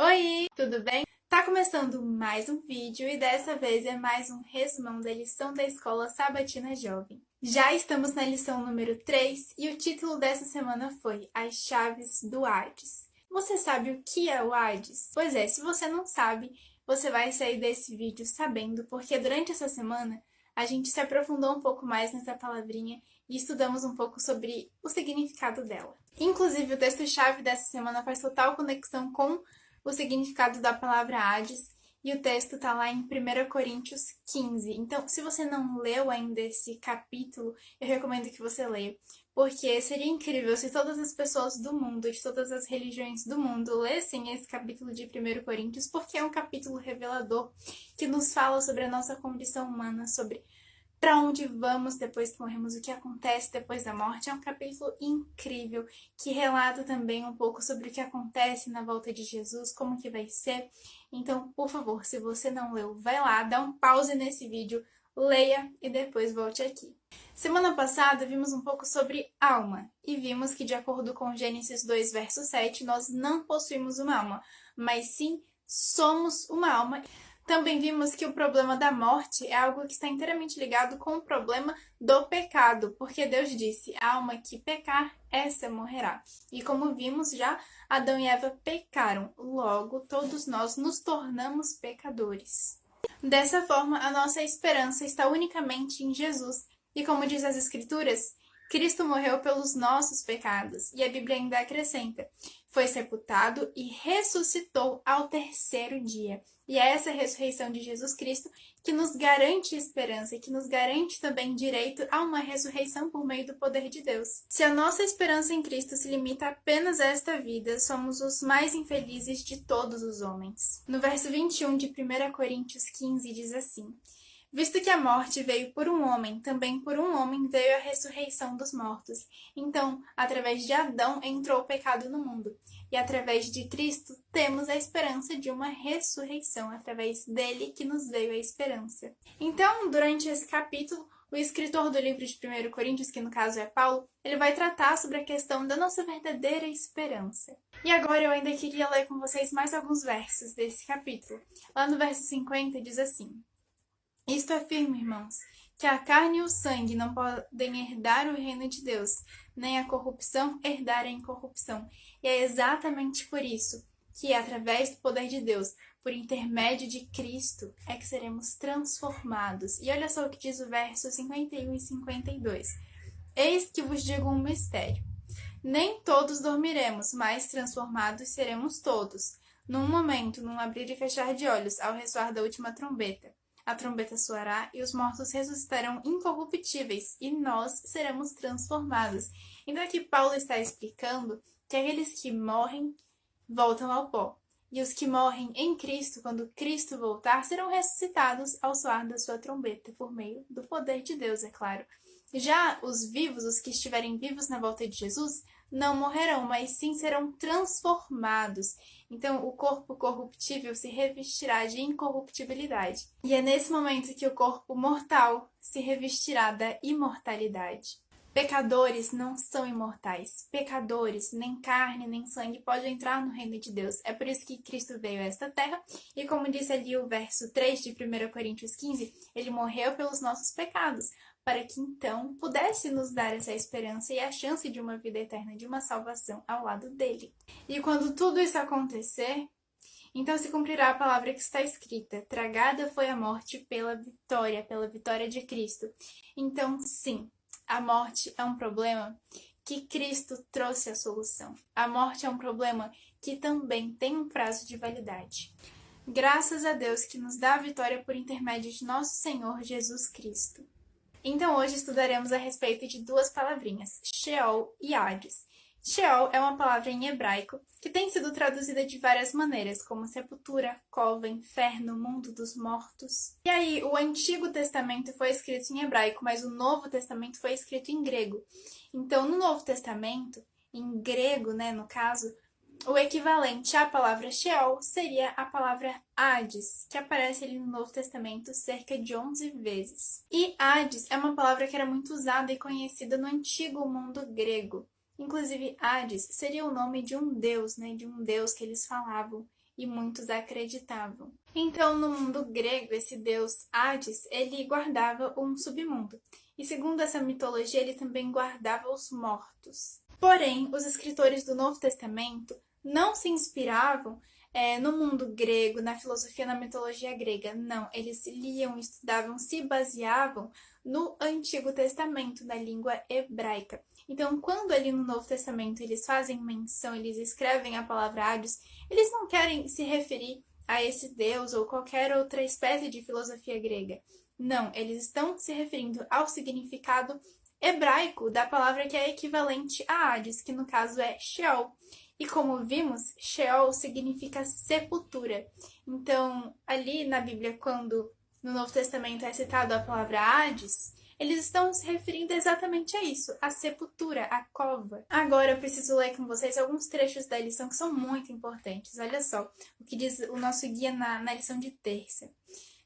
Oi, tudo bem? Tá começando mais um vídeo e dessa vez é mais um resumão da lição da Escola Sabatina Jovem. Já estamos na lição número 3 e o título dessa semana foi As Chaves do Hades. Você sabe o que é o Hades? Pois é, se você não sabe, você vai sair desse vídeo sabendo, porque durante essa semana a gente se aprofundou um pouco mais nessa palavrinha e estudamos um pouco sobre o significado dela. Inclusive, o texto-chave dessa semana faz total conexão com o significado da palavra Hades, e o texto está lá em 1 Coríntios 15. Então, se você não leu ainda esse capítulo, eu recomendo que você leia, porque seria incrível se todas as pessoas do mundo, de todas as religiões do mundo, lessem esse capítulo de 1 Coríntios, porque é um capítulo revelador que nos fala sobre a nossa condição humana, sobre para onde vamos depois que morremos, o que acontece depois da morte. É um capítulo incrível que relata também um pouco sobre o que acontece na volta de Jesus, como que vai ser. Então, por favor, se você não leu, vai lá, dá um pause nesse vídeo, leia e depois volte aqui. Semana passada vimos um pouco sobre alma e vimos que, de acordo com Gênesis 2, verso 7, nós não possuímos uma alma, mas sim somos uma alma. Também vimos que o problema da morte é algo que está inteiramente ligado com o problema do pecado, porque Deus disse: a alma que pecar, essa morrerá. E como vimos já, Adão e Eva pecaram, logo todos nós nos tornamos pecadores. Dessa forma, a nossa esperança está unicamente em Jesus. E como diz as Escrituras, Cristo morreu pelos nossos pecados. E a Bíblia ainda acrescenta: foi sepultado e ressuscitou ao terceiro dia. E é essa ressurreição de Jesus Cristo que nos garante esperança e que nos garante também direito a uma ressurreição por meio do poder de Deus. Se a nossa esperança em Cristo se limita apenas a esta vida, somos os mais infelizes de todos os homens. No verso 21 de 1 Coríntios 15 diz assim: visto que a morte veio por um homem, também por um homem veio a ressurreição dos mortos. Então, através de Adão entrou o pecado no mundo. E através de Cristo temos a esperança de uma ressurreição, através dele que nos veio a esperança. Então, durante esse capítulo, o escritor do livro de 1 Coríntios, que no caso é Paulo, ele vai tratar sobre a questão da nossa verdadeira esperança. E agora eu ainda queria ler com vocês mais alguns versos desse capítulo. Lá no verso 50 diz assim: isto afirma, irmãos, que a carne e o sangue não podem herdar o reino de Deus, nem a corrupção herdar a incorrupção. E é exatamente por isso que, através do poder de Deus, por intermédio de Cristo, é que seremos transformados. E olha só o que diz o verso 51 e 52. Eis que vos digo um mistério. Nem todos dormiremos, mas transformados seremos todos. Num momento, num abrir e fechar de olhos, ao ressoar da última trombeta. A trombeta soará e os mortos ressuscitarão incorruptíveis e nós seremos transformados. Então aqui Paulo está explicando que aqueles que morrem voltam ao pó. E os que morrem em Cristo, quando Cristo voltar, serão ressuscitados ao soar da sua trombeta, por meio do poder de Deus, é claro. Já os vivos, os que estiverem vivos na volta de Jesus, não morrerão, mas sim serão transformados. Então, o corpo corruptível se revestirá de incorruptibilidade. E é nesse momento que o corpo mortal se revestirá da imortalidade. Pecadores não são imortais. Pecadores, nem carne, nem sangue, podem entrar no reino de Deus. É por isso que Cristo veio a esta terra. E como disse ali o verso 3 de 1 Coríntios 15, ele morreu pelos nossos pecados, para que então pudesse nos dar essa esperança e a chance de uma vida eterna, de uma salvação ao lado dele. E quando tudo isso acontecer, então se cumprirá a palavra que está escrita: tragada foi a morte pela vitória de Cristo. Então, sim, a morte é um problema que Cristo trouxe a solução. A morte é um problema que também tem um prazo de validade. Graças a Deus que nos dá a vitória por intermédio de nosso Senhor Jesus Cristo. Então hoje estudaremos a respeito de duas palavrinhas, Sheol e Hades. Sheol é uma palavra em hebraico que tem sido traduzida de várias maneiras, como sepultura, cova, inferno, mundo dos mortos. E aí, o Antigo Testamento foi escrito em hebraico, mas o Novo Testamento foi escrito em grego. Então, no Novo Testamento, em grego, no caso, o equivalente à palavra Sheol seria a palavra Hades, que aparece ali no Novo Testamento cerca de 11 vezes. E Hades é uma palavra que era muito usada e conhecida no antigo mundo grego. Inclusive, Hades seria o nome de um deus, de um deus que eles falavam. e muitos acreditavam. Então, no mundo grego, esse deus Hades, ele guardava um submundo. E segundo essa mitologia, ele também guardava os mortos. Porém, os escritores do Novo Testamento não se inspiravam no mundo grego, na filosofia, na mitologia grega. Não, eles liam, estudavam, se baseavam no Antigo Testamento, na língua hebraica. Então, quando ali no Novo Testamento eles fazem menção, eles escrevem a palavra Hades, eles não querem se referir a esse deus ou qualquer outra espécie de filosofia grega. Não, eles estão se referindo ao significado hebraico da palavra que é equivalente a Hades, que no caso é Sheol. E como vimos, Sheol significa sepultura. Então, ali na Bíblia, quando no Novo Testamento é citado a palavra Hades, eles estão se referindo exatamente a isso, a sepultura, a cova. Agora eu preciso ler com vocês alguns trechos da lição que são muito importantes. Olha só o que diz o nosso guia na lição de terça.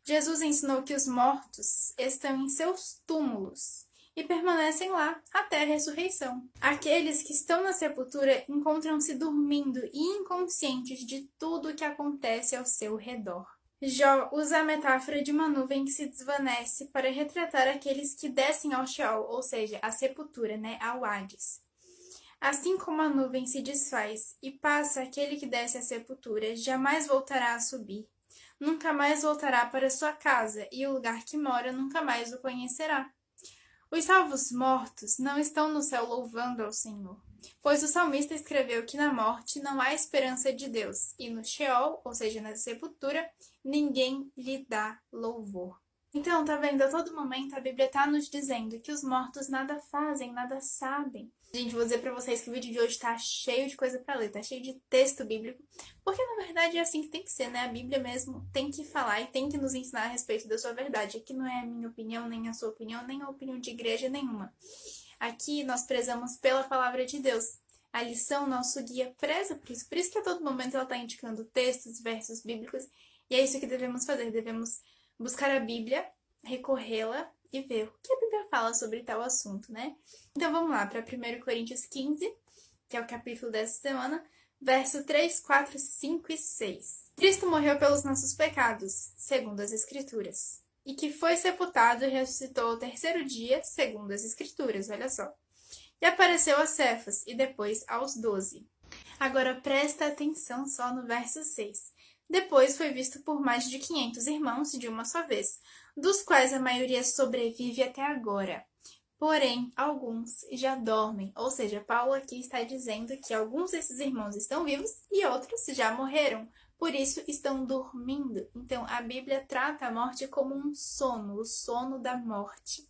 Jesus ensinou que os mortos estão em seus túmulos e permanecem lá até a ressurreição. Aqueles que estão na sepultura encontram-se dormindo e inconscientes de tudo o que acontece ao seu redor. Jó usa a metáfora de uma nuvem que se desvanece para retratar aqueles que descem ao Sheol, ou seja, à sepultura, ao Hades. Assim como a nuvem se desfaz e passa aquele que desce à sepultura, jamais voltará a subir. Nunca mais voltará para sua casa, e o lugar que mora nunca mais o conhecerá. Os salvos mortos não estão no céu louvando ao Senhor, pois o salmista escreveu que na morte não há esperança de Deus, e no Sheol, ou seja, na sepultura, ninguém lhe dá louvor. Então, tá vendo? A todo momento a Bíblia tá nos dizendo que os mortos nada fazem, nada sabem. Gente, vou dizer pra vocês que o vídeo de hoje tá cheio de coisa pra ler, tá cheio de texto bíblico, porque na verdade é assim que tem que ser, A Bíblia mesmo tem que falar e tem que nos ensinar a respeito da sua verdade. Aqui não é a minha opinião, nem a sua opinião, nem a opinião de igreja nenhuma. Aqui nós prezamos pela palavra de Deus. A lição, nosso guia, preza por isso. Por isso que a todo momento ela está indicando textos, versos bíblicos. E é isso que devemos fazer. Devemos buscar a Bíblia, recorrê-la e ver o que a Bíblia fala sobre tal assunto, Então vamos lá para 1 Coríntios 15, que é o capítulo dessa semana, verso 3, 4, 5 e 6. Cristo morreu pelos nossos pecados, segundo as Escrituras, e que foi sepultado e ressuscitou ao terceiro dia, segundo as Escrituras, olha só. E apareceu a Cefas e depois aos 12. Agora presta atenção só no verso 6. Depois foi visto por mais de 500 irmãos de uma só vez, dos quais a maioria sobrevive até agora. Porém, alguns já dormem, ou seja, Paulo aqui está dizendo que alguns desses irmãos estão vivos e outros já morreram, por isso estão dormindo. Então, a Bíblia trata a morte como um sono, o sono da morte.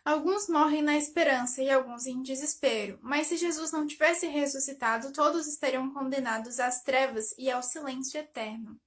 Alguns morrem na esperança e alguns em desespero, mas se Jesus não tivesse ressuscitado, todos estariam condenados às trevas e ao silêncio eterno.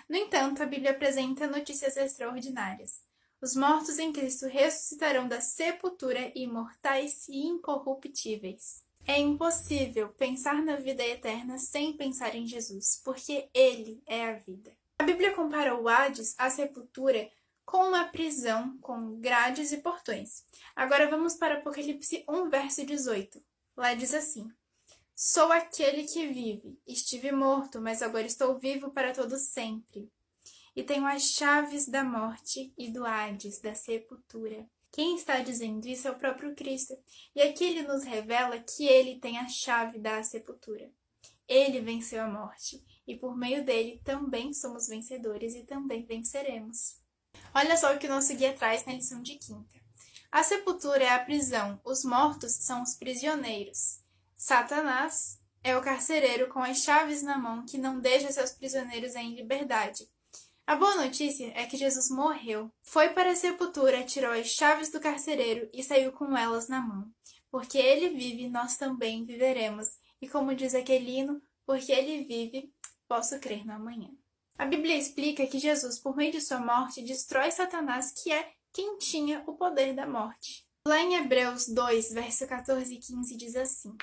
No entanto, a Bíblia apresenta notícias extraordinárias. Os mortos em Cristo ressuscitarão da sepultura imortais e incorruptíveis. É impossível pensar na vida eterna sem pensar em Jesus, porque Ele é a vida. A Bíblia compara o Hades, a sepultura, com uma prisão com grades e portões. Agora vamos para Apocalipse 1, verso 18. Lá diz assim: Sou aquele que vive. Estive morto, mas agora estou vivo para todo sempre. E tenho as chaves da morte e do Hades, da sepultura. Quem está dizendo isso é o próprio Cristo. E aqui ele nos revela que ele tem a chave da sepultura. Ele venceu a morte. E por meio dele também somos vencedores e também venceremos. Olha só o que o nosso guia traz na lição de quinta. A sepultura é a prisão, os mortos são os prisioneiros. Satanás é o carcereiro com as chaves na mão que não deixa seus prisioneiros em liberdade. A boa notícia é que Jesus morreu, foi para a sepultura, tirou as chaves do carcereiro e saiu com elas na mão. Porque ele vive, nós também viveremos. E como diz aquele hino, porque ele vive, posso crer no amanhã. A Bíblia explica que Jesus, por meio de sua morte, destrói Satanás, que é quem tinha o poder da morte. Lá em Hebreus 2, verso 14 e 15, diz assim: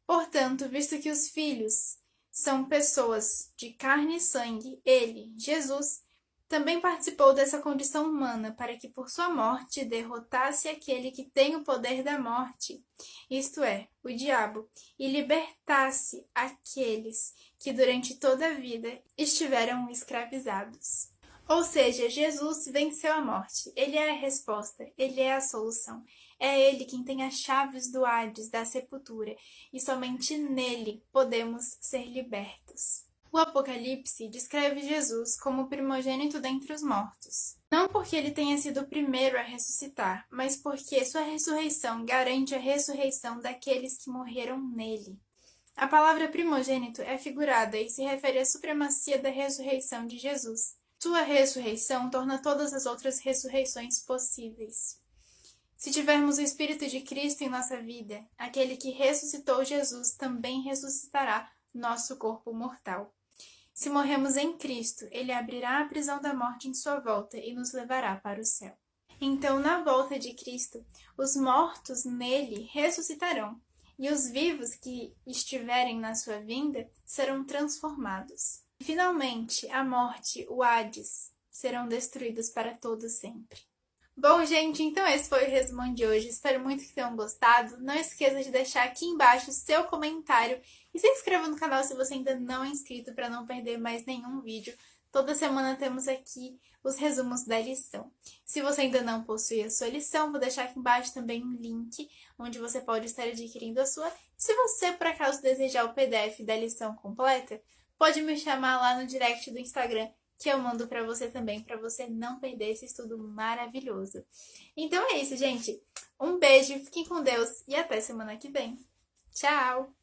Portanto, visto que os filhos são pessoas de carne e sangue, ele, Jesus, Também participou dessa condição humana para que por sua morte derrotasse aquele que tem o poder da morte, isto é, o diabo, e libertasse aqueles que durante toda a vida estiveram escravizados. Ou seja, Jesus venceu a morte. Ele é a resposta, ele é a solução. É ele quem tem as chaves do Hades, da sepultura, e somente nele podemos ser libertos. O Apocalipse descreve Jesus como o primogênito dentre os mortos. Não porque ele tenha sido o primeiro a ressuscitar, mas porque sua ressurreição garante a ressurreição daqueles que morreram nele. A palavra primogênito é figurada e se refere à supremacia da ressurreição de Jesus. Sua ressurreição torna todas as outras ressurreições possíveis. Se tivermos o Espírito de Cristo em nossa vida, aquele que ressuscitou Jesus também ressuscitará nosso corpo mortal. Se morremos em Cristo, ele abrirá a prisão da morte em sua volta e nos levará para o céu. Então, na volta de Cristo, os mortos nele ressuscitarão, e os vivos que estiverem na sua vinda serão transformados. E, finalmente, a morte, o Hades, serão destruídos para todo sempre. Bom, gente, então esse foi o resumão de hoje. Espero muito que tenham gostado. Não esqueça de deixar aqui embaixo o seu comentário e se inscreva no canal se você ainda não é inscrito para não perder mais nenhum vídeo. Toda semana temos aqui os resumos da lição. Se você ainda não possui a sua lição, vou deixar aqui embaixo também um link onde você pode estar adquirindo a sua. Se você, por acaso, desejar o PDF da lição completa, pode me chamar lá no direct do Instagram, que eu mando para você também, para você não perder esse estudo maravilhoso. Então é isso, gente. Um beijo, fiquem com Deus e até semana que vem. Tchau!